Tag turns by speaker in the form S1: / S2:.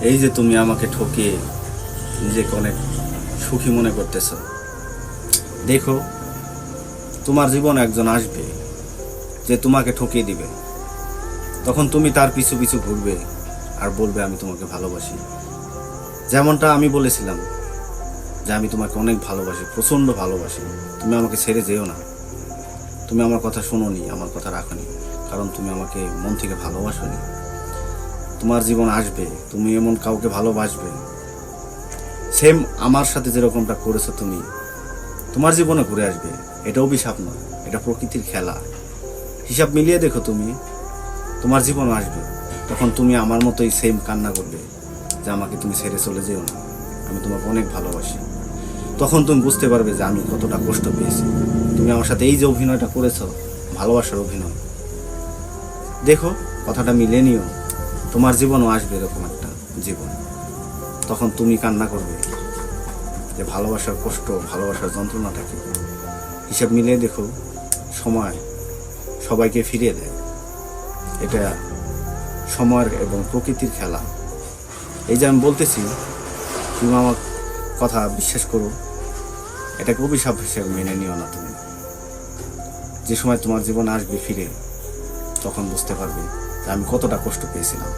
S1: এই যে তুমি আমাকে ঠকিয়ে নিজেকে অনেক সুখী মনে করতেছ, দেখো তোমার জীবনে একজন আসবে যে তোমাকে ঠকিয়ে দিবে। তখন তুমি তার পিছু পিছু ঘুরবে আর বলবে আমি তোমাকে ভালোবাসি। যেমনটা আমি বলেছিলাম যে আমি তোমাকে অনেক ভালোবাসি, প্রচণ্ড ভালোবাসি, তুমি আমাকে ছেড়ে যেও না। তুমি আমার কথা শোনোনি, আমার কথা রাখোনি, কারণ তুমি আমাকে মন থেকে ভালোবাসোনি। তোমার জীবন আসবে, তুমি এমন কাউকে ভালোবাসবে, সেম আমার সাথে যেরকমটা করেছো তুমি, তোমার জীবনে ঘুরে আসবে। এটা অভিশাপ নয়, এটা প্রকৃতির খেলা। হিসাব মিলিয়ে দেখো, তুমি তোমার জীবন আসবে, তখন তুমি আমার মতোই সেম কান্না করবে যে আমাকে তুমি ছেড়ে চলে যেও না, আমি তোমাকে অনেক ভালোবাসি। তখন তুমি বুঝতে পারবে যে আমি কতটা কষ্ট পেয়েছি। তুমি আমার সাথে এই যে অভিনয়টা করেছো, ভালোবাসার অভিনয়, দেখো কথাটা মিলে নিও। তোমার জীবনও আসবে এরকম একটা জীবন, তখন তুমি কান্না করবে যে ভালোবাসার কষ্ট, ভালোবাসার যন্ত্রণাটা কি। হিসাব মিলিয়ে দেখো, সময় সবাইকে ফিরিয়ে দেয়। এটা সময়ের এবং প্রকৃতির খেলা। এই যে আমি বলতেছি, তুমি আমার কথা বিশ্বাস করো, এটাকে অভিশাপ হিসেবে মেনে নিও না। তুমি যে সময় তোমার জীবন আসবে ফিরে, তখন বুঝতে পারবে যে আমি কতটা কষ্ট পেয়েছিলাম।